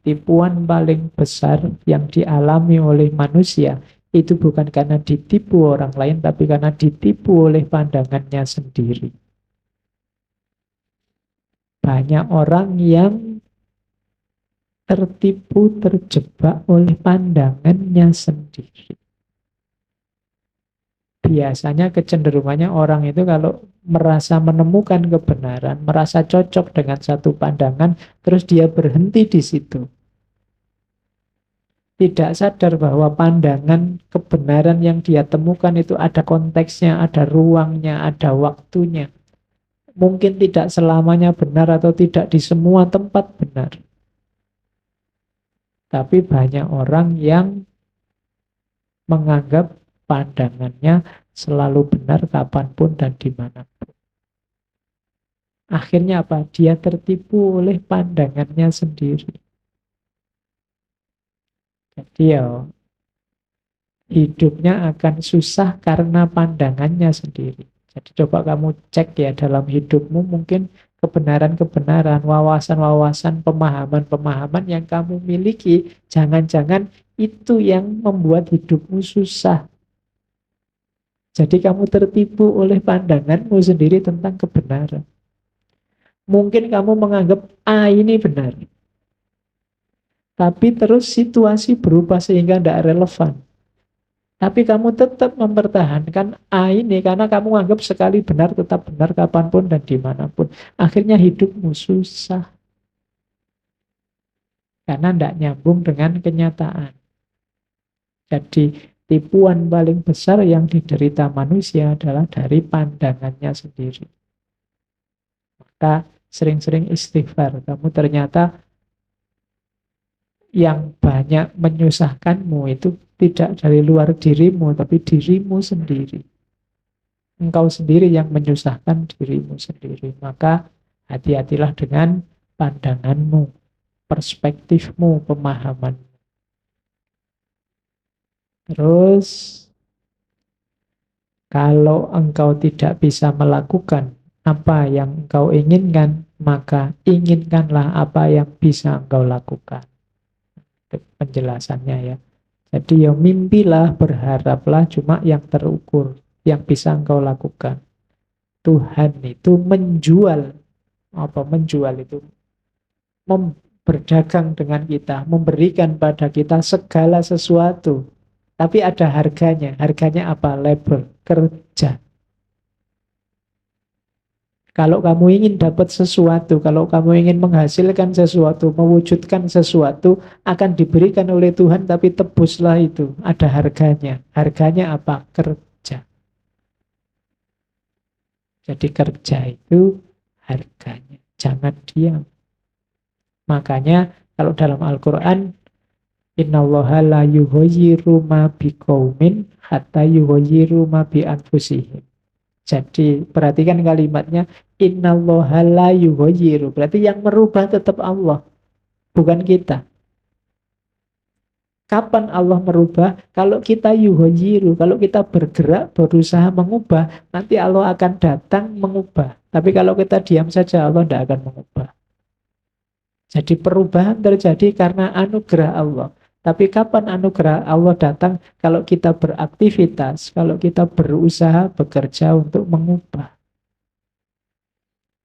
Tipuan paling besar yang dialami oleh manusia itu bukan karena ditipu orang lain, tapi karena ditipu oleh pandangannya sendiri. Banyak orang yang tertipu, terjebak oleh pandangannya sendiri. Biasanya kecenderungannya orang itu kalau merasa menemukan kebenaran, merasa cocok dengan satu pandangan, terus dia berhenti di situ. Tidak sadar bahwa pandangan kebenaran yang dia temukan itu ada konteksnya, ada ruangnya, ada waktunya. Mungkin tidak selamanya benar atau tidak di semua tempat benar. Tapi banyak orang yang menganggap pandangannya selalu benar kapanpun dan dimanapun. Akhirnya apa? Dia tertipu oleh pandangannya sendiri. Jadi ya, hidupnya akan susah karena pandangannya sendiri. Jadi coba kamu cek ya dalam hidupmu, mungkin kebenaran-kebenaran, wawasan-wawasan, pemahaman-pemahaman yang kamu miliki, jangan-jangan itu yang membuat hidupmu susah. Jadi kamu tertipu oleh pandanganmu sendiri tentang kebenaran. Mungkin kamu menganggap A ini benar, tapi terus situasi berubah sehingga tidak relevan. Tapi kamu tetap mempertahankan A ini karena kamu anggap sekali benar tetap benar kapanpun dan dimanapun. Akhirnya hidupmu susah. Karena tidak nyambung dengan kenyataan. Jadi tipuan paling besar yang diderita manusia adalah dari pandangannya sendiri. Maka sering-sering istighfar. Kamu ternyata yang banyak menyusahkanmu itu tidak dari luar dirimu, tapi dirimu sendiri. Engkau sendiri yang menyusahkan dirimu sendiri. Maka hati-hatilah dengan pandanganmu, perspektifmu, pemahamanmu. Terus, kalau engkau tidak bisa melakukan apa yang engkau inginkan, maka inginkanlah apa yang bisa engkau lakukan. Itu penjelasannya ya. Jadi ya mimpilah, berharaplah cuma yang terukur, yang bisa engkau lakukan. Tuhan itu menjual, apa menjual itu? Berdagang dengan kita, memberikan pada kita segala sesuatu. Tapi ada harganya. Harganya apa? Labor, kerja. Kalau kamu ingin dapat sesuatu, kalau kamu ingin menghasilkan sesuatu, mewujudkan sesuatu, akan diberikan oleh Tuhan, tapi tebuslah itu. Ada harganya. Harganya apa? Kerja. Jadi kerja itu harganya. Jangan diam. Makanya kalau dalam Al-Quran, innallaha la yughayyiru ma biqaumin hatta yughayyiru ma bi anfusihim. Jadi perhatikan kalimatnya, innallaha la yughayyiru. Berarti yang merubah tetap Allah, bukan kita. Kapan Allah merubah? Kalau kita yughayyiru, kalau kita bergerak, berusaha mengubah, nanti Allah akan datang mengubah. Tapi kalau kita diam saja, Allah tidak akan mengubah. Jadi perubahan terjadi karena anugerah Allah. Tapi kapan anugerah Allah datang? Kalau kita beraktivitas, kalau kita berusaha, bekerja untuk mengubah.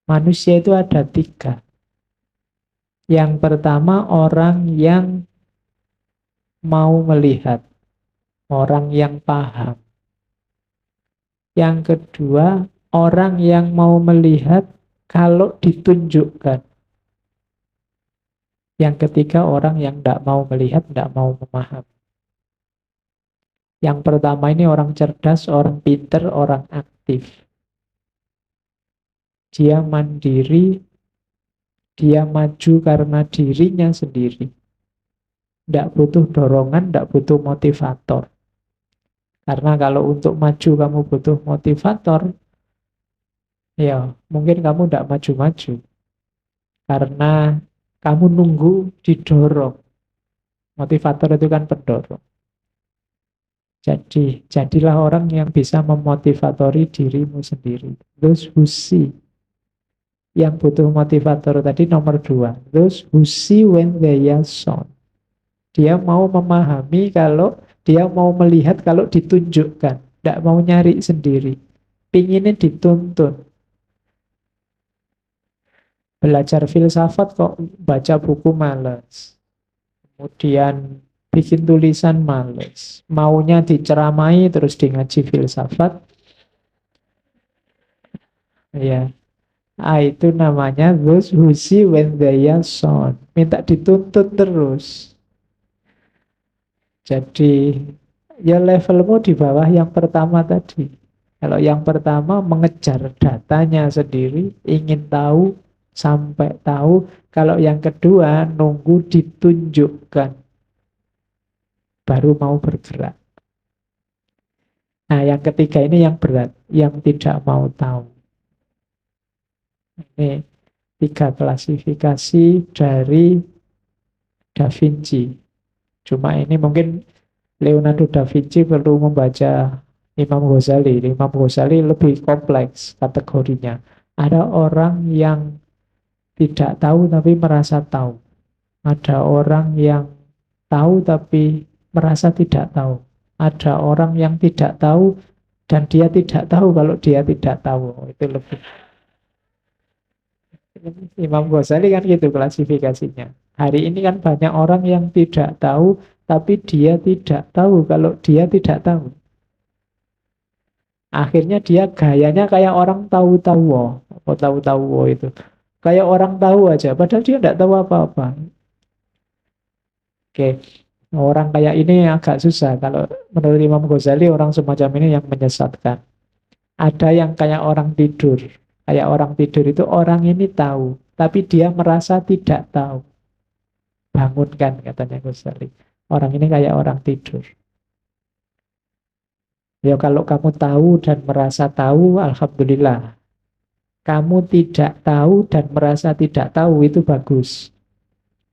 Manusia itu ada 3. Yang pertama, orang yang mau melihat, orang yang paham. Yang kedua, orang yang mau melihat kalau ditunjukkan. Yang ketiga, orang yang tidak mau melihat, tidak mau memahami. Yang pertama ini orang cerdas, orang pinter, orang aktif. Dia mandiri, dia maju karena dirinya sendiri. Tidak butuh dorongan, tidak butuh motivator. Karena kalau untuk maju kamu butuh motivator, ya mungkin kamu tidak maju-maju. Karena kamu nunggu didorong. Motivator itu kan pendorong. Jadi, jadilah orang yang bisa memotivatori dirimu sendiri. Those who see Yang butuh motivator tadi nomor 2. Those who see when they are shown. Dia mau memahami kalau, dia mau melihat kalau ditunjukkan. Tidak mau nyari sendiri. Pinginnya dituntun. Belajar filsafat kok baca buku males. Kemudian bikin tulisan males. Maunya diceramai terus di ngaji filsafat. Ya, itu namanya those who see when they are shown. Minta dituntut terus. Jadi ya levelmu di bawah yang pertama tadi. Kalau yang pertama mengejar datanya sendiri, ingin tahu sampai tahu. Kalau yang kedua nunggu ditunjukkan, baru mau bergerak. Nah, yang ketiga ini yang berat, yang tidak mau tahu. Ini 3 klasifikasi dari Da Vinci. Cuma ini mungkin Leonardo da Vinci perlu membaca Imam Ghazali. Imam Ghazali lebih kompleks kategorinya. Ada orang yang tidak tahu tapi merasa tahu. Ada orang yang tahu tapi merasa tidak tahu. Ada orang yang tidak tahu dan dia tidak tahu kalau dia tidak tahu. Itu lebih. Imam Ghazali kan gitu klasifikasinya. Hari ini kan banyak orang yang tidak tahu tapi dia tidak tahu kalau dia tidak tahu. Akhirnya dia gayanya kayak orang tahu-tahu. Apa tahu-tahu itu? Kayak orang tahu aja, padahal dia tidak tahu apa-apa. Oke, orang kayak ini agak susah. Kalau menurut Imam Ghazali, orang semacam ini yang menyesatkan. Ada yang kayak orang tidur. Kayak orang tidur itu orang ini tahu, tapi dia merasa tidak tahu. Bangunkan, katanya Ghazali. Orang ini kayak orang tidur. Ya kalau kamu tahu dan merasa tahu, alhamdulillah. Kamu tidak tahu dan merasa tidak tahu, itu bagus.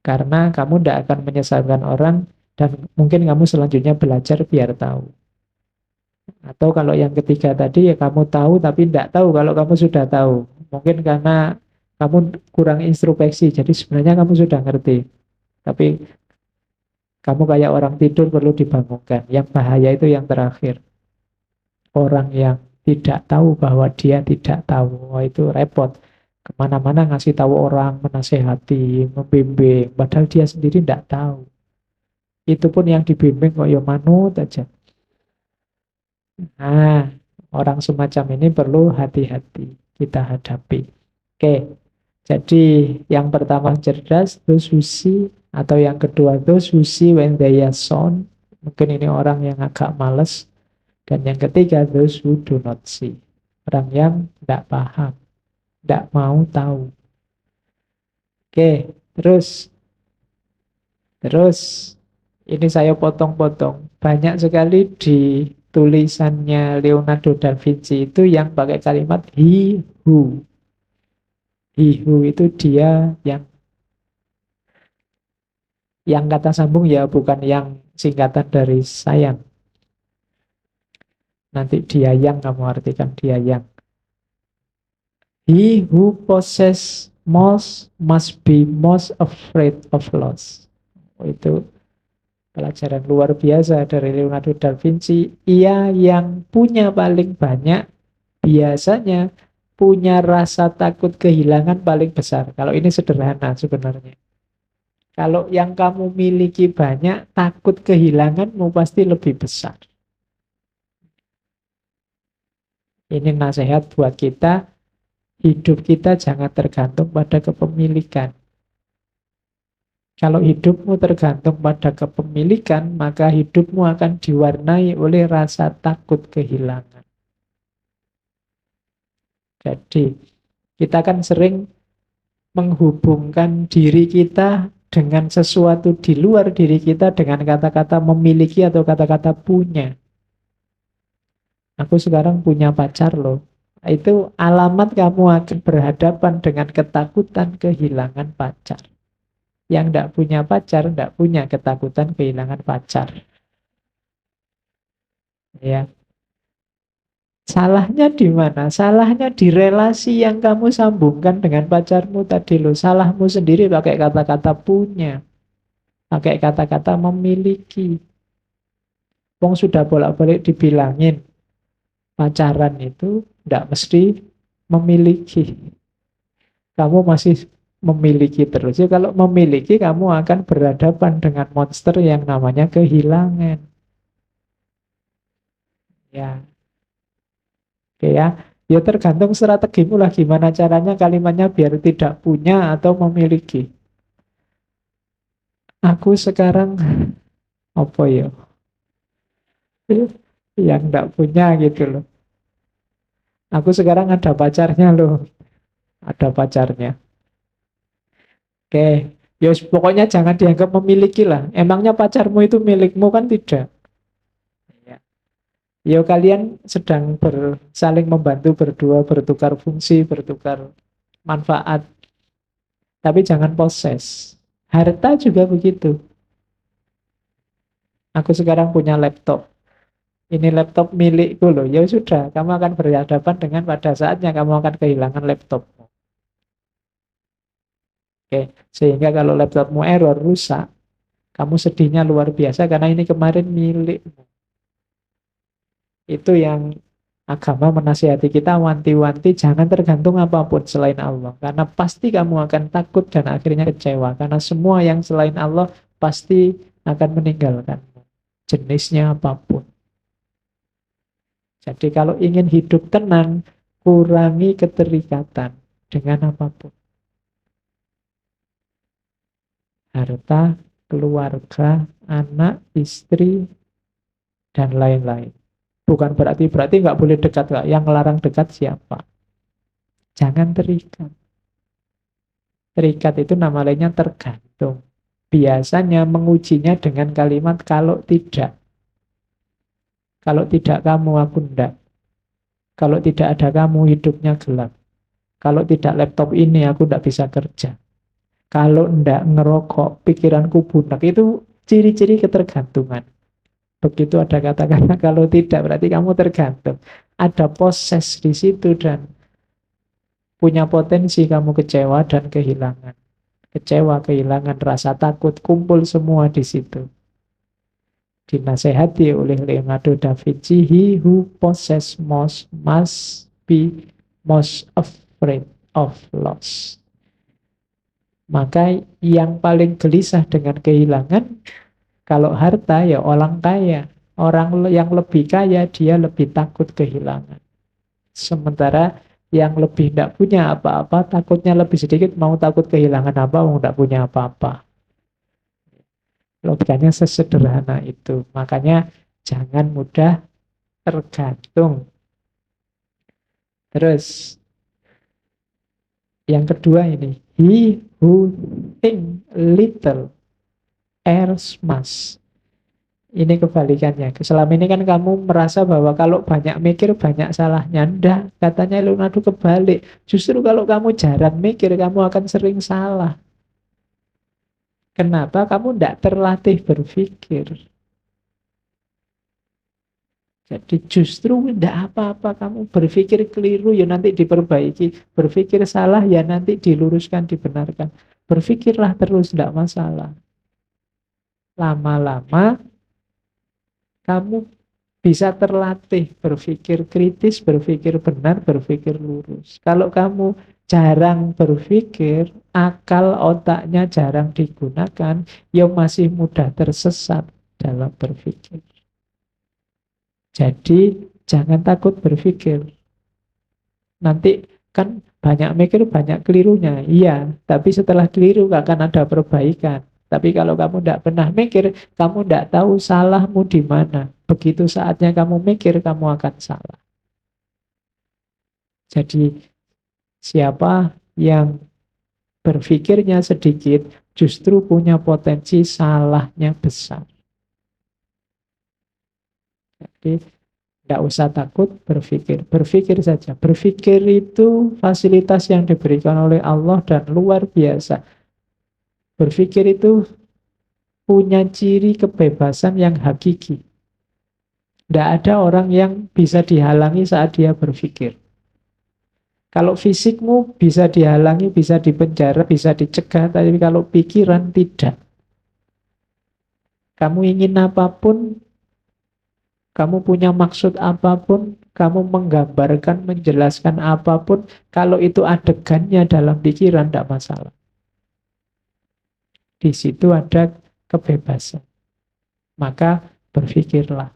Karena kamu tidak akan menyesatkan orang dan mungkin kamu selanjutnya belajar biar tahu. Atau kalau yang ketiga tadi ya kamu tahu tapi tidak tahu kalau kamu sudah tahu. Mungkin karena kamu kurang introspeksi, jadi sebenarnya kamu sudah ngerti. Tapi kamu kayak orang tidur perlu dibangunkan. Yang bahaya itu yang terakhir. Orang yang tidak tahu bahwa dia tidak tahu. Oh, itu repot. Kemana-mana ngasih tahu orang, menasehati, membimbing. Padahal dia sendiri tidak tahu. Itu pun yang dibimbing kok ya manut aja. Nah, orang semacam ini perlu hati-hati kita hadapi. Oke, jadi yang pertama cerdas, those who see. Atau yang kedua, those who see when they are shown. Mungkin ini orang yang agak males. Dan yang ketiga, those who do not see. Orang yang tidak paham, tidak mau tahu. Oke, terus ini saya potong-potong. Banyak sekali di tulisannya Leonardo da Vinci itu yang pakai kalimat he who. He who itu dia yang kata sambung ya, bukan yang singkatan dari sayang. Nanti dia yang kamu artikan dia yang. He who possess most must be most afraid of loss. Itu pelajaran luar biasa dari Leonardo da Vinci. Ia yang punya paling banyak biasanya punya rasa takut kehilangan paling besar. Kalau ini sederhana sebenarnya. Kalau yang kamu miliki banyak, takut kehilanganmu pasti lebih besar. Ini nasihat buat kita. Hidup kita jangan tergantung pada kepemilikan. Kalau hidupmu tergantung pada kepemilikan, maka hidupmu akan diwarnai oleh rasa takut kehilangan. Jadi, kita kan sering menghubungkan diri kita dengan sesuatu di luar diri kita dengan kata-kata memiliki atau kata-kata punya. Aku sekarang punya pacar loh. Itu alamat kamu akan berhadapan dengan ketakutan kehilangan pacar. Yang tidak punya pacar, tidak punya ketakutan kehilangan pacar. Ya, Salahnya di mana? Salahnya di relasi yang kamu sambungkan dengan pacarmu tadi loh. Salahmu sendiri pakai kata-kata punya, pakai kata-kata memiliki. Wong sudah bolak-balik dibilangin, pacaran itu tidak mesti memiliki. Kamu masih memiliki terus. Ya, kalau memiliki, kamu akan berhadapan dengan monster yang namanya kehilangan. Ya, oke ya. Ya tergantung strategimu lah gimana caranya kalimatnya biar tidak punya atau memiliki. Aku sekarang apa ya? Yang tidak punya gitu loh. Aku sekarang ada pacarnya loh. Ada pacarnya. Oke. Ya pokoknya jangan dianggap memiliki lah. Emangnya pacarmu itu milikmu kan tidak? Ya. Ya kalian sedang saling membantu berdua, bertukar fungsi, bertukar manfaat. Tapi jangan poses. Harta juga begitu. Aku sekarang punya laptop. Ini laptop milikku loh. Ya sudah, kamu akan berhadapan dengan pada saatnya kamu akan kehilangan laptopmu. Oke, sehingga kalau laptopmu error, rusak, kamu sedihnya luar biasa karena ini kemarin milikmu. Itu yang agama menasihati kita, wanti-wanti jangan tergantung apapun selain Allah. Karena pasti kamu akan takut dan akhirnya kecewa. Karena semua yang selain Allah pasti akan meninggalkanmu. Jenisnya apapun. Jadi kalau ingin hidup tenang, kurangi keterikatan dengan apapun. Harta, keluarga, anak, istri, dan lain-lain. Bukan berarti nggak boleh dekat, nggak. Yang melarang dekat siapa? Jangan terikat. Terikat itu nama lainnya tergantung. Biasanya mengujinya dengan kalimat kalau tidak. Kalau tidak kamu, aku ndak. Kalau tidak ada kamu, hidupnya gelap. Kalau tidak laptop ini, aku ndak bisa kerja. Kalau ndak ngerokok, pikiranku bunak. Itu ciri-ciri ketergantungan. Begitu ada kata-kata kalau tidak, berarti kamu tergantung. Ada proses di situ dan punya potensi kamu kecewa dan kehilangan. Kecewa, kehilangan, rasa takut, kumpul semua di situ. Dinasehati oleh Leonardo da Vinci, he who possess most must be most afraid of loss. Maka yang paling gelisah dengan kehilangan, kalau harta ya orang kaya. Orang yang lebih kaya, dia lebih takut kehilangan. Sementara yang lebih tidak punya apa-apa, takutnya lebih sedikit, mau takut kehilangan apa, mau tidak punya apa-apa. Logikanya sesederhana itu. Makanya jangan mudah tergantung. Terus yang kedua ini, he who think little errs much. Ini kebalikannya. Selama ini kan kamu merasa bahwa kalau banyak mikir banyak salahnya. Nggak, katanya Leonardo kebalik. Justru kalau kamu jarang mikir, kamu akan sering salah. Kenapa kamu tidak terlatih berpikir? Jadi justru tidak apa-apa kamu berpikir keliru ya nanti diperbaiki. Berpikir salah ya nanti diluruskan, dibenarkan. Berpikirlah terus, tidak masalah. Lama-lama kamu bisa terlatih berpikir kritis, berpikir benar, berpikir lurus. Kalau kamu jarang berpikir, akal otaknya jarang digunakan, ya masih mudah tersesat dalam berpikir. Jadi jangan takut berpikir. Nanti kan banyak mikir, banyak kelirunya. Iya, tapi setelah keliru akan ada perbaikan. Tapi kalau kamu tidak pernah mikir, kamu tidak tahu salahmu di mana. Begitu saatnya kamu mikir, kamu akan salah. Jadi siapa yang berpikirnya sedikit, justru punya potensi salahnya besar. Jadi tidak usah takut berpikir. Berpikir saja. Berpikir itu fasilitas yang diberikan oleh Allah dan luar biasa. Berpikir itu punya ciri kebebasan yang hakiki. Tidak ada orang yang bisa dihalangi saat dia berpikir. Kalau fisikmu bisa dihalangi, bisa dipenjara, bisa dicegah, tapi kalau pikiran tidak. Kamu ingin apapun, kamu punya maksud apapun, kamu menggambarkan, menjelaskan apapun, kalau itu adegannya dalam pikiran, tidak masalah. Di situ ada kebebasan. Maka berpikirlah.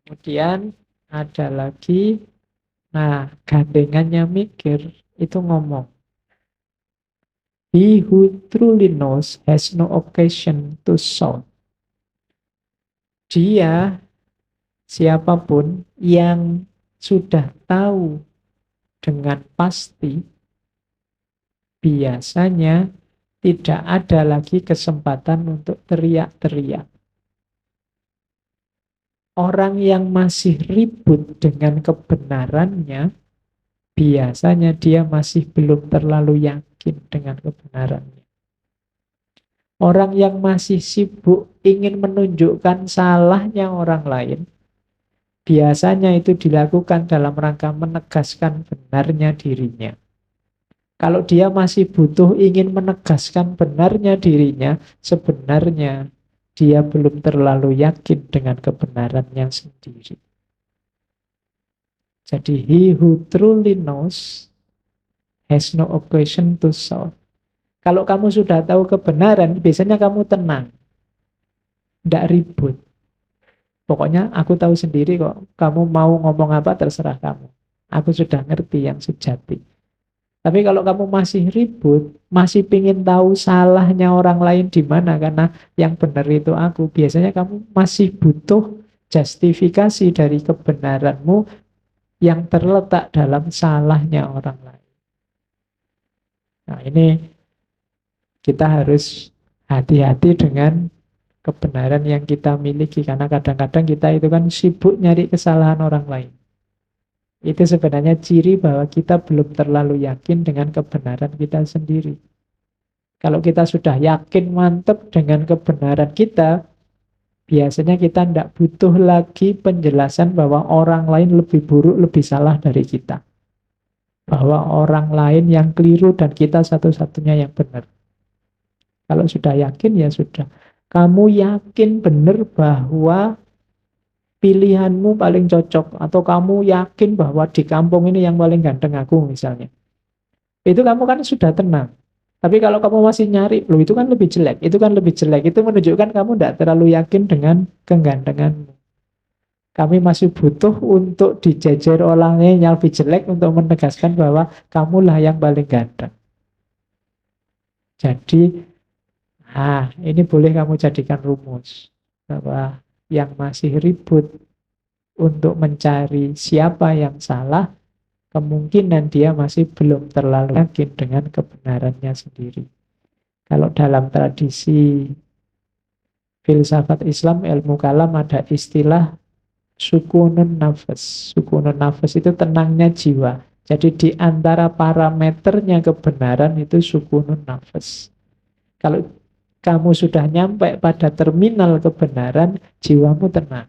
Kemudian ada lagi, nah gandengannya mikir, itu ngomong. He who truly knows has no occasion to shout. Dia, siapapun yang sudah tahu dengan pasti, biasanya tidak ada lagi kesempatan untuk teriak-teriak. Orang yang masih ribut dengan kebenarannya, biasanya dia masih belum terlalu yakin dengan kebenarannya. Orang yang masih sibuk ingin menunjukkan salahnya orang lain, biasanya itu dilakukan dalam rangka menegaskan benarnya dirinya. Kalau dia masih butuh ingin menegaskan benarnya dirinya, sebenarnya dia belum terlalu yakin dengan kebenarannya sendiri. Jadi, he who truly knows has no occasion to shout. Kalau kamu sudah tahu kebenaran, biasanya kamu tenang. Tidak ribut. Pokoknya aku tahu sendiri kok. Kamu mau ngomong apa, terserah kamu. Aku sudah ngerti yang sejati. Tapi kalau kamu masih ribut, masih pingin tahu salahnya orang lain di mana, karena yang benar itu aku, biasanya kamu masih butuh justifikasi dari kebenaranmu yang terletak dalam salahnya orang lain. Nah, ini kita harus hati-hati dengan kebenaran yang kita miliki, karena kadang-kadang kita itu kan sibuk nyari kesalahan orang lain. Itu sebenarnya ciri bahwa kita belum terlalu yakin dengan kebenaran kita sendiri. Kalau kita sudah yakin mantap dengan kebenaran kita, biasanya kita tidak butuh lagi penjelasan bahwa orang lain lebih buruk, lebih salah dari kita. Bahwa orang lain yang keliru dan kita satu-satunya yang benar. Kalau sudah yakin, ya sudah. Kamu yakin benar bahwa pilihanmu paling cocok, atau kamu yakin bahwa di kampung ini yang paling ganteng aku misalnya, itu kamu kan sudah tenang. Tapi kalau kamu masih nyari, loh itu kan lebih jelek, itu kan lebih jelek, itu menunjukkan kamu tidak terlalu yakin dengan kegantenganmu. Kami masih butuh untuk dijejer orang yang lebih jelek untuk menegaskan bahwa kamulah yang paling ganteng. Jadi, ini boleh kamu jadikan rumus bahwa yang masih ribut untuk mencari siapa yang salah, kemungkinan dia masih belum terlalu yakin dengan kebenarannya sendiri. Kalau dalam tradisi filsafat Islam, ilmu kalam, ada istilah sukunun nafas. Sukunun nafas itu tenangnya jiwa. Jadi di antara parameternya kebenaran itu sukunun nafas. Kalau kamu sudah nyampe pada terminal kebenaran, jiwamu tenang.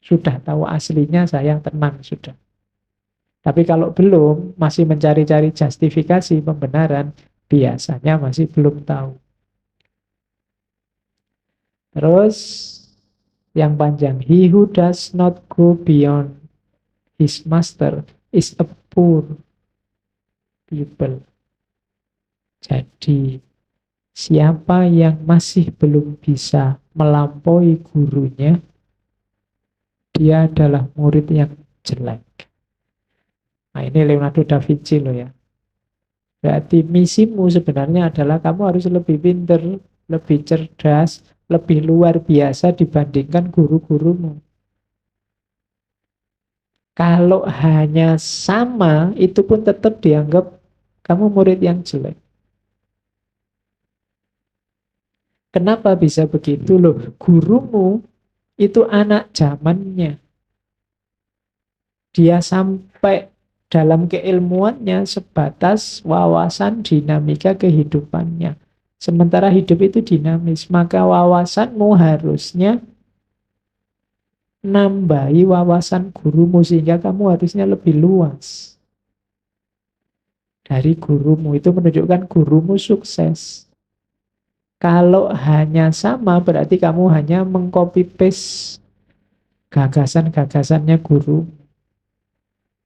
Sudah tahu aslinya, saya tenang sudah. Tapi kalau belum, masih mencari-cari justifikasi pembenaran, biasanya masih belum tahu. Terus, yang panjang, he who does not go beyond his master is a poor people. Jadi, siapa yang masih belum bisa melampaui gurunya, dia adalah murid yang jelek. Nah, ini Leonardo da Vinci loh ya. Berarti misimu sebenarnya adalah kamu harus lebih pintar, lebih cerdas, lebih luar biasa dibandingkan guru-gurumu. Kalau hanya sama, itu pun tetap dianggap kamu murid yang jelek. Kenapa bisa begitu loh? Gurumu itu anak zamannya. Dia sampai dalam keilmuannya sebatas wawasan dinamika kehidupannya. Sementara hidup itu dinamis, maka wawasanmu harusnya nambahi wawasan gurumu sehingga kamu harusnya lebih luas dari gurumu. Itu menunjukkan gurumu sukses. Kalau hanya sama berarti kamu hanya mengcopy paste gagasan-gagasannya guru.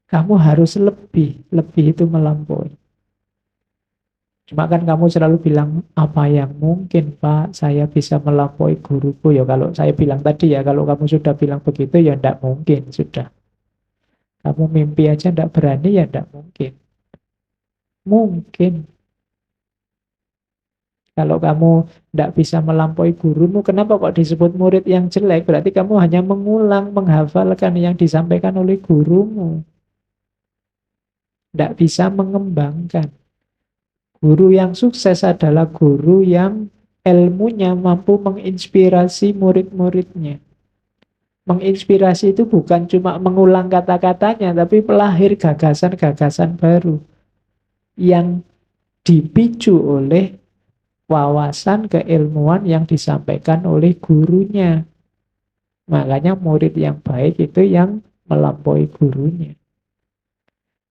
Kamu harus lebih, lebih itu melampaui. Cuma kan kamu selalu bilang, apa yang mungkin Pak, saya bisa melampaui guruku. Ya kalau saya bilang tadi ya, kalau kamu sudah bilang begitu ya enggak mungkin, sudah. Kamu mimpi aja enggak berani ya enggak mungkin. Mungkin. Kalau kamu enggak bisa melampaui gurumu, kenapa kok disebut murid yang jelek? Berarti kamu hanya mengulang, menghafalkan yang disampaikan oleh gurumu. Enggak bisa mengembangkan. Guru yang sukses adalah guru yang ilmunya mampu menginspirasi murid-muridnya. Menginspirasi itu bukan cuma mengulang kata-katanya, tapi melahir gagasan-gagasan baru yang dipicu oleh wawasan keilmuan yang disampaikan oleh gurunya. Makanya murid yang baik itu yang melampaui gurunya.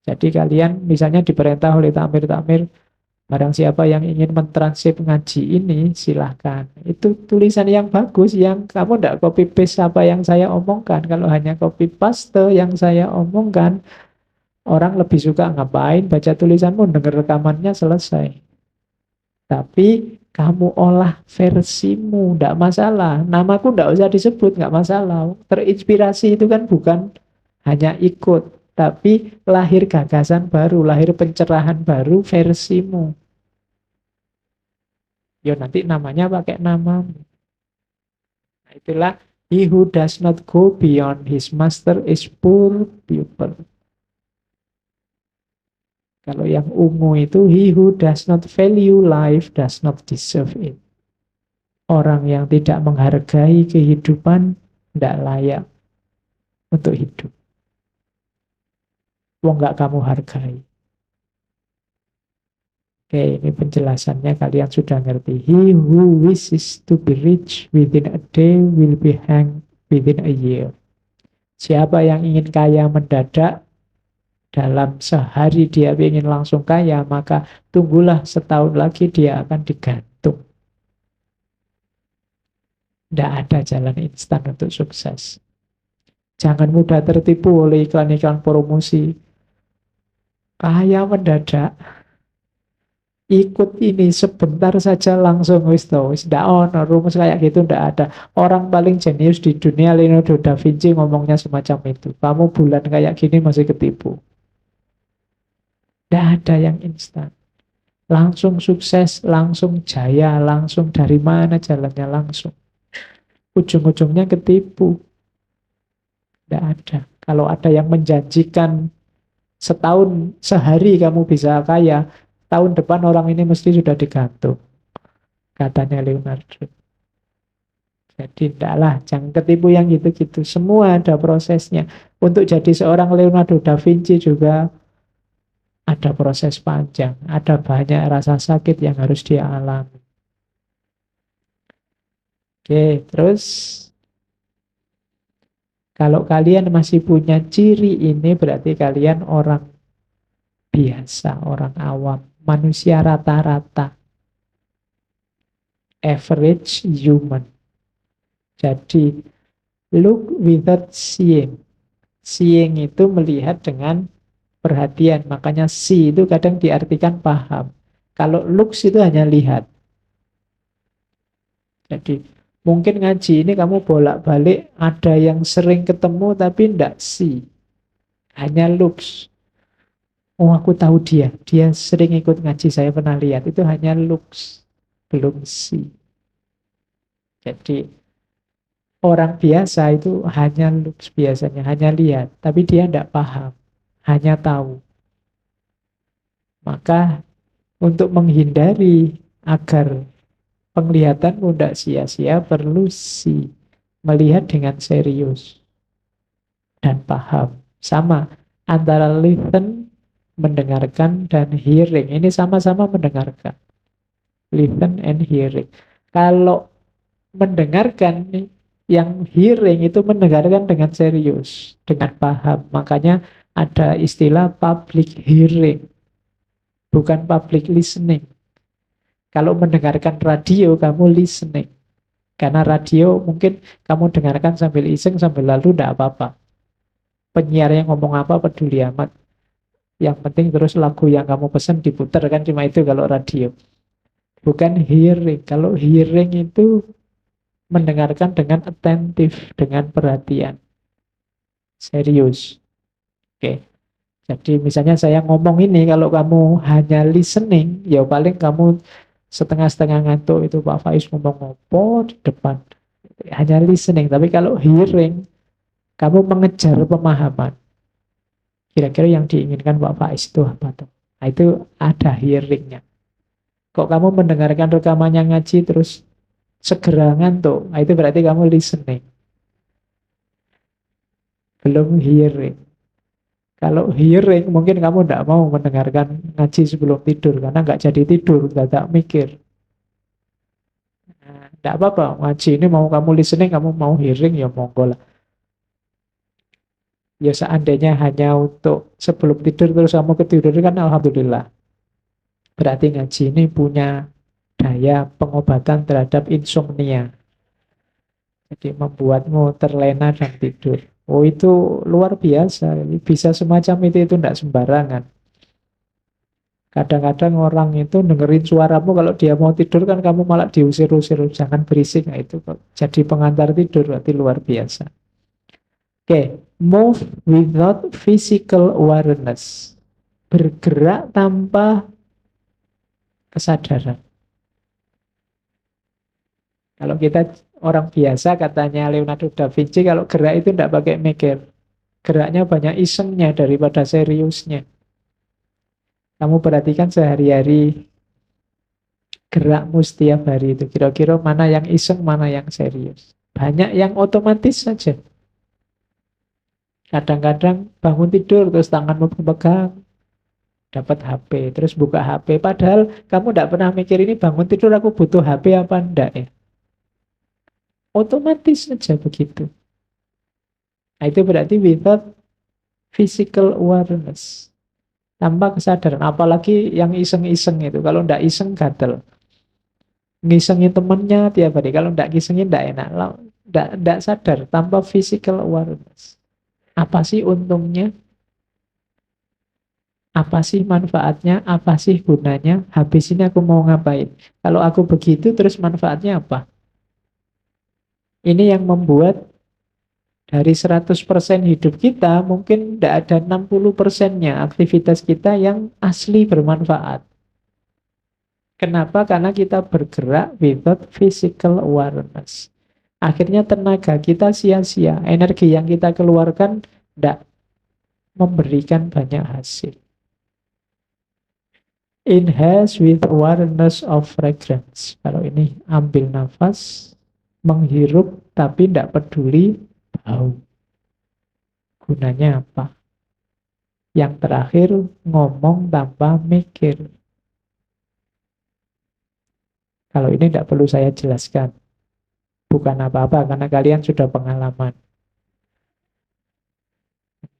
Jadi kalian misalnya diperintah oleh takmir-takmir, barang siapa yang ingin mentranskrip ngaji ini, silahkan. Itu tulisan yang bagus, yang kamu tidak copy paste apa yang saya omongkan. Kalau hanya copy paste yang saya omongkan, orang lebih suka ngapain baca tulisanmu, dengar rekamannya selesai. Tapi kamu olah versimu, tidak masalah. Namaku tidak usah disebut, nggak masalah. Terinspirasi itu kan bukan hanya ikut, tapi lahir gagasan baru, lahir pencerahan baru versimu. Ya nanti namanya pakai namamu. Nah, itulah he who does not go beyond his master is poor pupil. Kalau yang ungu itu he who does not value life does not deserve it. Orang yang tidak menghargai kehidupan tidak layak untuk hidup. Wong nggak kamu hargai. Oke, ini penjelasannya kalian sudah ngerti. He who wishes to be rich within a day will be hanged within a year. Siapa yang ingin kaya mendadak, dalam sehari dia ingin langsung kaya, maka tunggulah setahun lagi dia akan digantung. Tidak ada jalan instan untuk sukses. Jangan mudah tertipu oleh iklan-iklan promosi. Kaya mendadak. Ikut ini sebentar saja langsung wis ndak ono rumus kayak gitu, ndak ada. Orang paling jenius di dunia Leonardo da Vinci ngomongnya semacam itu. Kamu bulan kayak gini masih ketipu. Ndak ada yang instan. Langsung sukses, langsung jaya, langsung dari mana jalannya langsung. Ujung-ujungnya ketipu. Ndak ada. Kalau ada yang menjanjikan setahun, sehari kamu bisa kaya, tahun depan orang ini mesti sudah digantung, katanya Leonardo. Jadi tidaklah, jangan ketipu yang gitu-gitu. Semua ada prosesnya. Untuk jadi seorang Leonardo da Vinci juga ada proses panjang, ada banyak rasa sakit yang harus dia alami. Oke, terus kalau kalian masih punya ciri ini berarti kalian orang biasa, orang awam, manusia rata-rata, average human. Jadi look without seeing. Seeing itu melihat dengan perhatian, makanya see itu kadang diartikan paham. Kalau looks itu hanya lihat. Jadi mungkin ngaji ini kamu bolak-balik, ada yang sering ketemu tapi tidak see. Hanya looks. Oh aku tahu dia sering ikut ngaji, saya pernah lihat. Itu hanya looks, belum see. Jadi orang biasa itu hanya looks biasanya, hanya lihat. Tapi dia tidak paham, hanya tahu. Maka untuk menghindari agar penglihatanmu tidak sia-sia, perlu see. Melihat dengan serius dan paham. Sama antara listen, mendengarkan, dan hearing. Ini sama-sama mendengarkan. Listen and hearing. Kalau mendengarkan nih, Yang hearing itu mendengarkan dengan serius, dengan paham. Makanya ada istilah public hearing, bukan public listening. Kalau mendengarkan radio, kamu listening. Karena radio mungkin kamu dengarkan sambil iseng, sambil lalu, tidak apa-apa. Penyiarnya ngomong apa, peduli amat. Yang penting terus lagu yang kamu pesen diputar, kan cuma itu kalau radio. Bukan hearing. Kalau hearing itu mendengarkan dengan attentif, dengan perhatian. Serius. Oke. Jadi misalnya saya ngomong ini, kalau kamu hanya listening, ya paling kamu setengah-setengah ngantuk itu Pak Faiz ngomong apa di depan. Hanya listening. Tapi kalau hearing, kamu mengejar pemahaman. Kira-kira yang diinginkan Pak Faiz itu apa tuh? Nah, itu ada hearingnya. Kok kamu mendengarkan rekamannya ngaji terus segera ngantuk? Nah, itu berarti kamu listening. Belum hearing. Kalau hearing mungkin kamu tidak mau mendengarkan ngaji sebelum tidur karena nggak jadi tidur, nggak mikir. Nah, tidak apa-apa, ngaji ini mau kamu listening, kamu mau hearing ya monggo lah. Ya seandainya hanya untuk sebelum tidur terus kamu ketiduran kan alhamdulillah. Berarti ngaji ini punya daya pengobatan terhadap insomnia. Jadi membuatmu terlena dan tidur. Oh itu luar biasa, bisa semacam itu tidak sembarangan. Kadang-kadang orang itu dengerin suaramu kalau dia mau tidur kan kamu malah diusir-usir, jangan berisik. Nah, itu jadi pengantar tidur, berarti luar biasa. Oke, move without physical awareness. Bergerak tanpa kesadaran. Kalau kita orang biasa katanya Leonardo da Vinci, kalau gerak itu tidak pakai mikir. Geraknya banyak isengnya daripada seriusnya. Kamu perhatikan sehari-hari gerakmu setiap hari itu. Kira-kira mana yang iseng, mana yang serius. Banyak yang otomatis saja. Kadang-kadang bangun tidur terus tanganmu pegang, dapat HP, terus buka HP. Padahal kamu tidak pernah mikir ini bangun tidur aku butuh HP apa enggak ya. Otomatis saja begitu. Nah, itu berarti without physical awareness. Tanpa kesadaran. Apalagi yang iseng-iseng itu. Kalau tidak iseng gatel. Ngisengin temennya tiap hari. Kalau tidak ngisengin tidak enak. Tidak sadar. Tanpa physical awareness. Apa sih untungnya? Apa sih manfaatnya? Apa sih gunanya? Habis ini aku mau ngapain? Kalau aku begitu terus manfaatnya apa? Ini yang membuat dari 100% hidup kita mungkin tidak ada 60%-nya aktivitas kita yang asli bermanfaat. Kenapa? Karena kita bergerak without physical awareness. Akhirnya tenaga kita sia-sia. Energi yang kita keluarkan tidak memberikan banyak hasil. Inhale with awareness of fragrance. Kalau ini ambil nafas, menghirup tapi tidak peduli bau. Gunanya apa? Yang terakhir, ngomong tanpa mikir. Kalau ini tidak perlu saya jelaskan. Bukan apa-apa, karena kalian sudah pengalaman.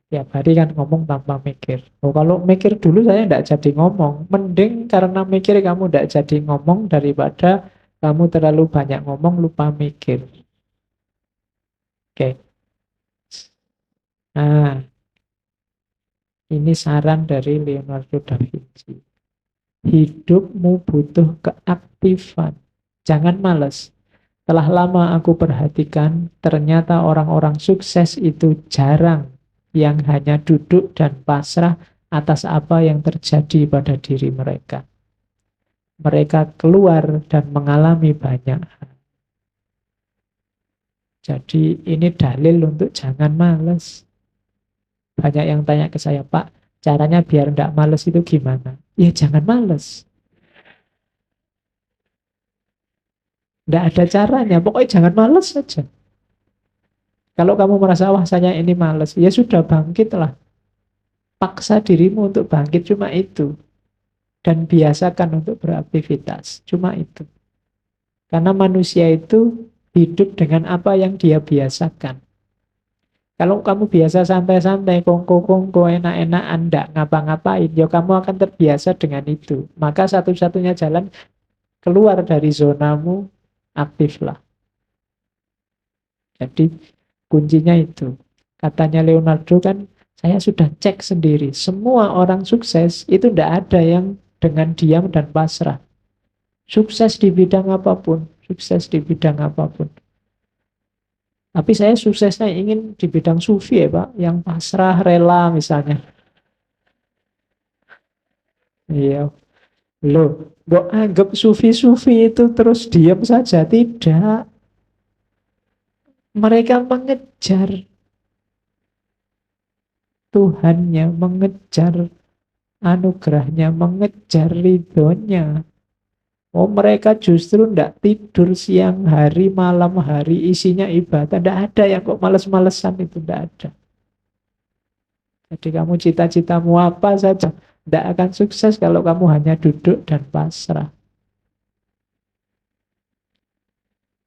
Tiap hari kan ngomong tanpa mikir. Oh, kalau mikir dulu saya tidak jadi ngomong. Mending karena mikir kamu tidak jadi ngomong daripada kamu terlalu banyak ngomong lupa mikir. Oke. Nah, ini saran dari Leonardo da Vinci. Hidupmu butuh keaktifan. Jangan malas. Telah lama aku perhatikan, ternyata orang-orang sukses itu jarang yang hanya duduk dan pasrah atas apa yang terjadi pada diri mereka. Mereka keluar dan mengalami banyak hal. Jadi ini dalil untuk jangan malas. Banyak yang tanya ke saya, Pak, caranya biar tidak malas itu gimana? Ya jangan malas. Tidak ada caranya, pokoknya jangan malas saja. Kalau kamu merasa, wah saya ini malas, ya sudah bangkitlah. Paksa dirimu untuk bangkit, cuma itu. Dan biasakan untuk beraktivitas, cuma itu. Karena manusia itu hidup dengan apa yang dia biasakan. Kalau kamu biasa santai-santai, kongko-kongko, enak-enakan, ndak ngapa-ngapain, ya kamu akan terbiasa dengan itu. Maka satu-satunya jalan keluar dari zonamu, aktiflah. Jadi kuncinya itu. Katanya Leonardo kan, saya sudah cek sendiri. Semua orang sukses itu ndak ada yang dengan diam dan pasrah. Sukses di bidang apapun. Sukses di bidang apapun. Tapi saya suksesnya ingin di bidang sufi ya Pak. Yang pasrah, rela misalnya. Iya. Loh, kok anggap sufi-sufi itu terus diam saja? Tidak. Mereka mengejar Tuhannya, mengejar anugerahnya, mengejar ridhonya. Oh, mereka justru tidak tidur siang hari, malam hari, isinya ibadah. Tidak ada yang kok males-malesan itu, tidak ada. Jadi kamu cita-citamu apa saja, tidak akan sukses kalau kamu hanya duduk dan pasrah.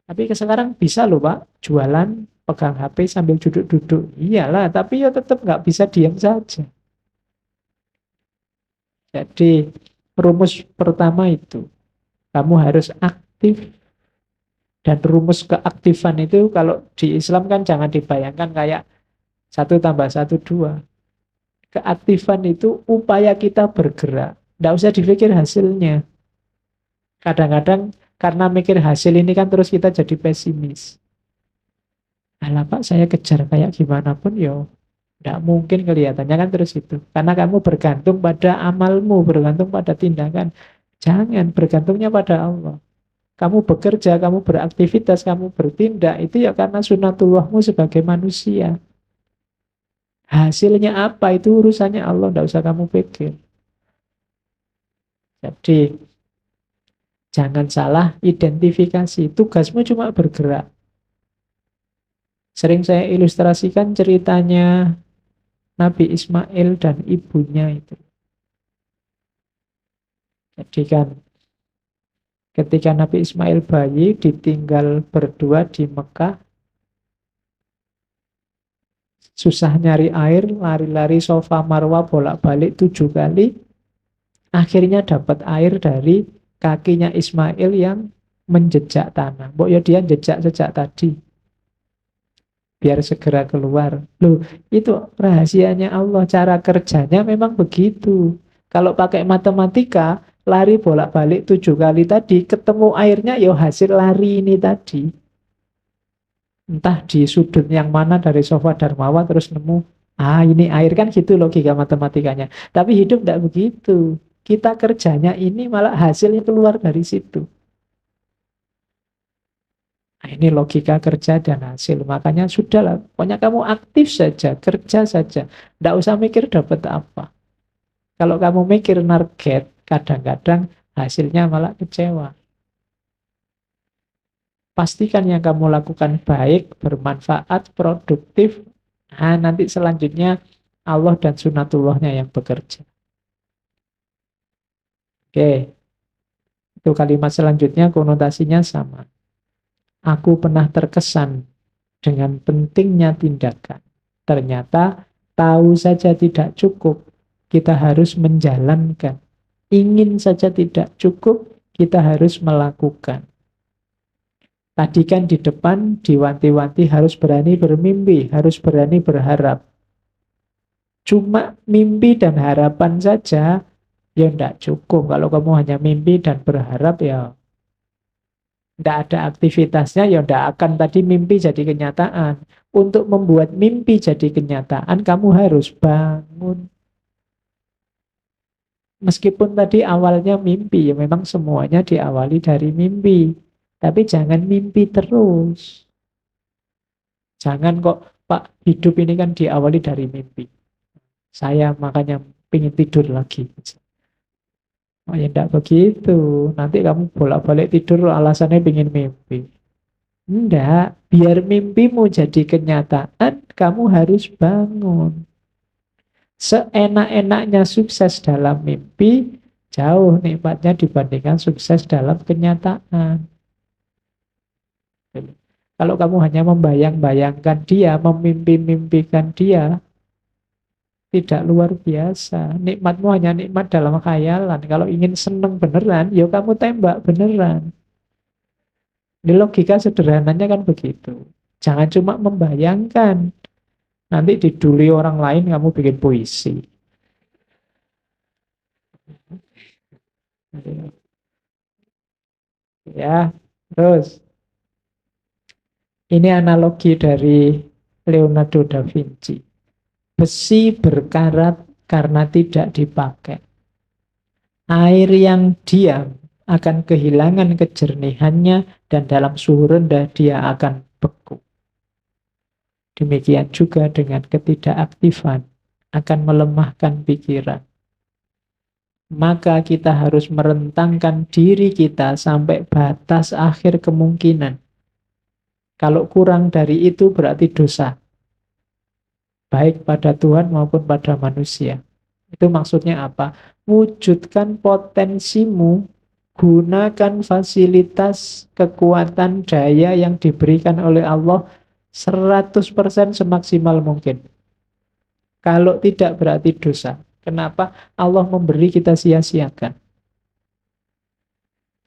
Tapi sekarang bisa loh Pak, jualan, pegang HP sambil duduk-duduk. Iyalah, tapi ya tetap nggak bisa diam saja. Jadi rumus pertama itu, kamu harus aktif. Dan rumus keaktifan itu kalau di Islam kan jangan dibayangkan kayak 1+1=2. Keaktifan itu upaya kita bergerak. Tidak usah dipikir hasilnya. Kadang-kadang karena mikir hasil ini kan terus kita jadi pesimis. Alah Pak, saya kejar kayak gimana pun yo, tidak mungkin kelihatannya kan terus itu. Karena kamu bergantung pada amalmu, bergantung pada tindakan. Jangan, bergantungnya pada Allah. Kamu bekerja, kamu beraktivitas, kamu bertindak, itu ya karena sunatullahmu sebagai manusia. Hasilnya apa, itu urusannya Allah, tidak usah kamu pikir. Jadi, jangan salah identifikasi. Tugasmu cuma bergerak. Sering saya ilustrasikan ceritanya Nabi Ismail dan ibunya itu. Jadi kan, ketika Nabi Ismail bayi ditinggal berdua di Mekah, susah nyari air, lari-lari Safa Marwa bolak-balik 7 kali, akhirnya dapat air dari kakinya Ismail yang menjejak tanah. Mbok ya dia jejak sejak tadi, biar segera keluar. Loh, itu rahasianya Allah, cara kerjanya memang begitu. Kalau pakai matematika, lari bolak-balik 7 kali tadi, ketemu airnya ya hasil lari ini tadi. Entah di sudut yang mana dari Sofa Darmawa terus nemu, ini air, kan gitu logika matematikanya. Tapi hidup tidak begitu. Kita kerjanya ini malah hasilnya keluar dari situ. Nah, ini logika kerja dan hasil. Makanya sudahlah, pokoknya kamu aktif saja, kerja saja. Tidak usah mikir dapat apa. Kalau kamu mikir target, kadang-kadang hasilnya malah kecewa. Pastikan yang kamu lakukan baik, bermanfaat, produktif. Nah, nanti selanjutnya Allah dan sunatullahnya yang bekerja. Oke, itu kalimat selanjutnya konotasinya sama. Aku pernah terkesan dengan pentingnya tindakan. Ternyata tahu saja tidak cukup, kita harus menjalankan. Ingin saja tidak cukup, kita harus melakukan. Tadi kan di depan diwanti-wanti harus berani bermimpi, harus berani berharap. Cuma mimpi dan harapan saja, ya tidak cukup. Kalau kamu hanya mimpi dan berharap, ya tidak ada aktivitasnya, ya tidak akan tadi mimpi jadi kenyataan. Untuk membuat mimpi jadi kenyataan, kamu harus bangun. Meskipun tadi awalnya mimpi, ya memang semuanya diawali dari mimpi. Tapi jangan mimpi terus. Jangan kok, Pak, hidup ini kan diawali dari mimpi. Saya makanya pengen tidur lagi. Oh ya enggak begitu. Nanti kamu bolak-balik tidur alasannya pengen mimpi. Enggak, biar mimpimu jadi kenyataan, kamu harus bangun. Seenak-enaknya sukses dalam mimpi, jauh nikmatnya dibandingkan sukses dalam kenyataan. Kalau kamu hanya membayang-bayangkan dia, memimpi-mimpikan dia, tidak luar biasa. Nikmatmu hanya nikmat dalam khayalan. Kalau ingin seneng beneran, ya kamu tembak beneran. Ini logika sederhananya kan begitu. Jangan cuma membayangkan. Nanti diduli orang lain kamu bikin puisi. Ya, terus ini analogi dari Leonardo da Vinci. Besi berkarat karena tidak dipakai. Air yang diam akan kehilangan kejernihannya dan dalam suhu rendah dia akan beku. Demikian juga dengan ketidakaktifan akan melemahkan pikiran. Maka kita harus merentangkan diri kita sampai batas akhir kemungkinan. Kalau kurang dari itu berarti dosa. Baik pada Tuhan maupun pada manusia. Itu maksudnya apa? Wujudkan potensimu, gunakan fasilitas, kekuatan, daya yang diberikan oleh Allah 100% semaksimal mungkin. Kalau tidak berarti dosa. Kenapa? Allah memberi kita sia-siakan.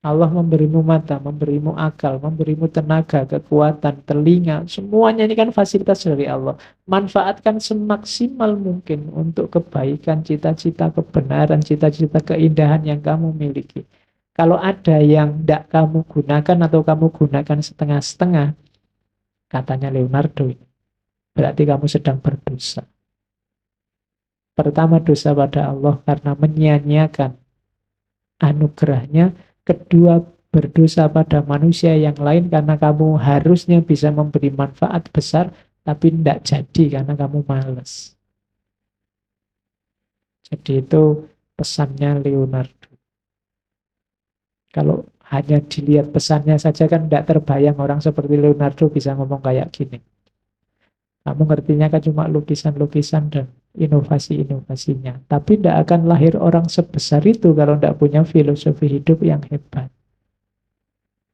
Allah memberimu mata, memberimu akal, memberimu tenaga, kekuatan, telinga. Semuanya ini kan fasilitas dari Allah. Manfaatkan semaksimal mungkin untuk kebaikan, cita-cita kebenaran, cita-cita keindahan yang kamu miliki. Kalau ada yang tidak kamu gunakan atau kamu gunakan setengah-setengah, katanya Leonardo, berarti kamu sedang berdosa. Pertama, dosa pada Allah karena menyia-nyiakan anugerahnya. Kedua, berdosa pada manusia yang lain karena kamu harusnya bisa memberi manfaat besar, tapi tidak jadi karena kamu malas. Jadi itu pesannya Leonardo. Kalau hanya dilihat pesannya saja kan tidak terbayang orang seperti Leonardo bisa ngomong kayak gini. Kamu ngertinya kan cuma lukisan-lukisan dan inovasi-inovasinya. Tapi tidak akan lahir orang sebesar itu kalau tidak punya filosofi hidup yang hebat.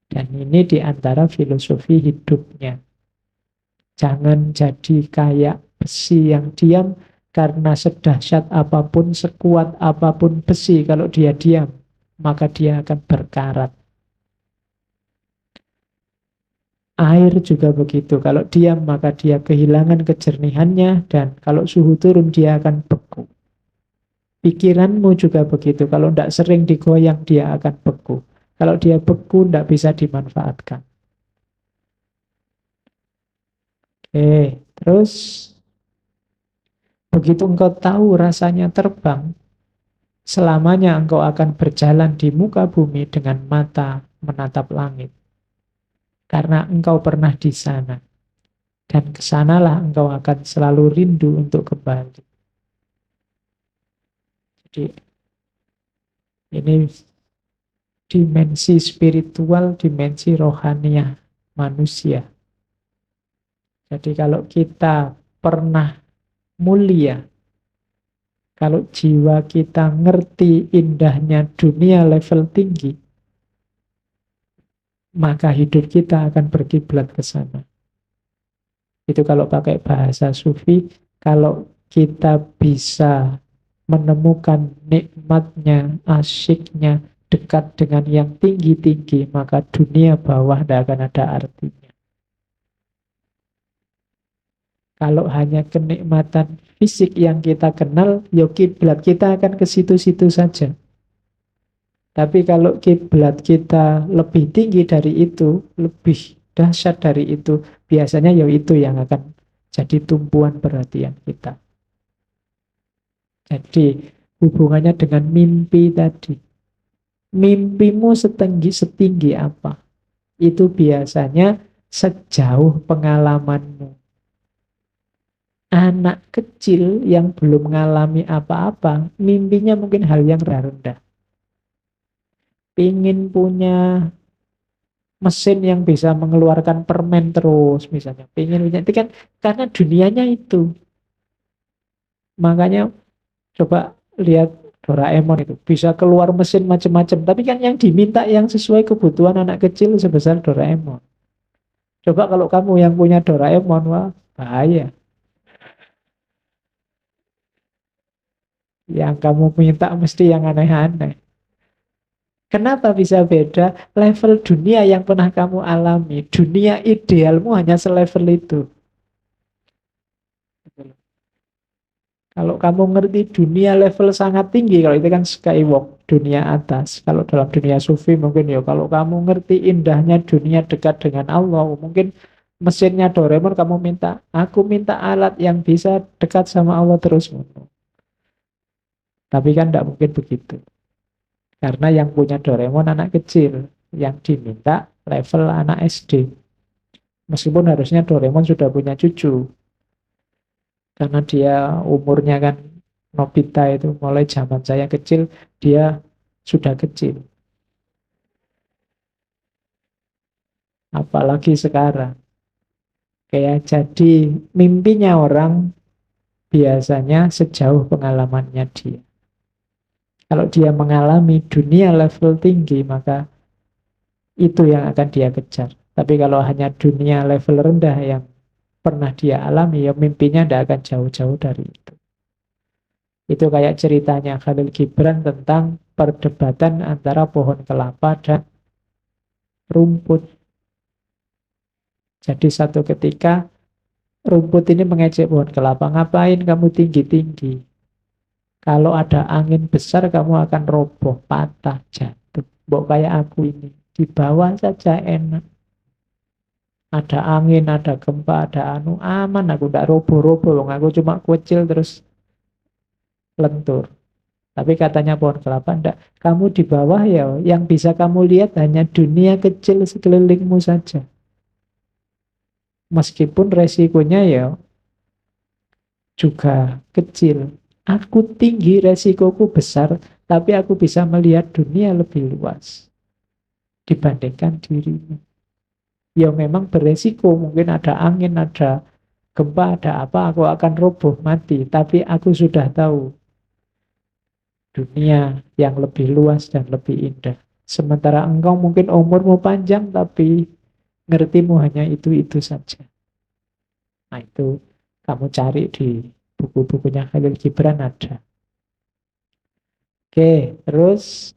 Dan ini diantara filosofi hidupnya. Jangan jadi kayak besi yang diam karena sedahsyat apapun, sekuat apapun besi, kalau dia diam, maka dia akan berkarat. Air juga begitu, kalau diam maka dia kehilangan kejernihannya dan kalau suhu turun dia akan beku. Pikiranmu juga begitu, kalau tidak sering digoyang dia akan beku. Kalau dia beku tidak bisa dimanfaatkan. Oke, terus begitu engkau tahu rasanya terbang, selamanya engkau akan berjalan di muka bumi dengan mata menatap langit. Karena engkau pernah di sana. Dan kesanalah engkau akan selalu rindu untuk kembali. Jadi ini dimensi spiritual, dimensi rohaniah manusia. Jadi kalau kita pernah mulia, kalau jiwa kita ngerti indahnya dunia level tinggi, maka hidup kita akan berkiblat ke sana. Itu kalau pakai bahasa sufi, kalau kita bisa menemukan nikmatnya, asyiknya, dekat dengan yang tinggi-tinggi, maka dunia bawah tidak akan ada artinya. Kalau hanya kenikmatan fisik yang kita kenal, ya kiblat kita akan ke situ-situ saja. Tapi kalau kiblat kita lebih tinggi dari itu, lebih dahsyat dari itu, biasanya ya itu yang akan jadi tumpuan perhatian kita. Jadi hubungannya dengan mimpi tadi. Mimpimu setinggi apa? Itu biasanya sejauh pengalamanmu. Anak kecil yang belum mengalami apa-apa, mimpinya mungkin hal yang rendah. Pingin punya mesin yang bisa mengeluarkan permen terus misalnya. Pingin punya, itu kan karena dunianya itu. Makanya coba lihat Doraemon itu. Bisa keluar mesin macam-macam. Tapi kan yang diminta yang sesuai kebutuhan anak kecil sebesar Doraemon. Coba kalau kamu yang punya Doraemon, wah bahaya. Yang kamu minta mesti yang aneh-aneh. Kenapa bisa beda? Level dunia yang pernah kamu alami. Dunia idealmu hanya selevel itu. Kalau kamu ngerti dunia level sangat tinggi, kalau itu kan skywalk, dunia atas. Kalau dalam dunia sufi mungkin ya, kalau kamu ngerti indahnya dunia dekat dengan Allah, mungkin mesinnya Doraemon kamu minta, aku minta alat yang bisa dekat sama Allah terus. Tapi kan tidak mungkin begitu. Karena yang punya Doraemon anak kecil, yang diminta level anak SD. Meskipun harusnya Doraemon sudah punya cucu, karena dia umurnya kan Nobita itu mulai zaman saya kecil, dia sudah kecil. Apalagi sekarang. Kayak jadi mimpinya orang biasanya sejauh pengalamannya dia. Kalau dia mengalami dunia level tinggi, maka itu yang akan dia kejar. Tapi kalau hanya dunia level rendah yang pernah dia alami, ya mimpinya tidak akan jauh-jauh dari itu. Itu kayak ceritanya Khalil Gibran tentang perdebatan antara pohon kelapa dan rumput. Jadi satu ketika rumput ini mengejek pohon kelapa, ngapain kamu tinggi-tinggi? Kalau ada angin besar kamu akan roboh, patah, jatuh. Mbok kayak aku ini, di bawah saja enak. Ada angin, ada gempa, ada anu, aman aku ndak roboh-roboh. Aku cuma kecil terus lentur. Tapi katanya pohon kelapa, ndak. Kamu di bawah ya, yang bisa kamu lihat hanya dunia kecil sekelilingmu saja. Meskipun resikonya ya juga kecil. Aku tinggi, resikoku besar, tapi aku bisa melihat dunia lebih luas dibandingkan dirimu. Ya memang beresiko, mungkin ada angin, ada gempa, ada apa, aku akan roboh mati. Tapi aku sudah tahu dunia yang lebih luas dan lebih indah. Sementara engkau mungkin umurmu panjang, tapi ngertimu hanya itu-itu saja. Nah itu kamu cari di buku-bukunya Khalil Gibran ada. Oke, terus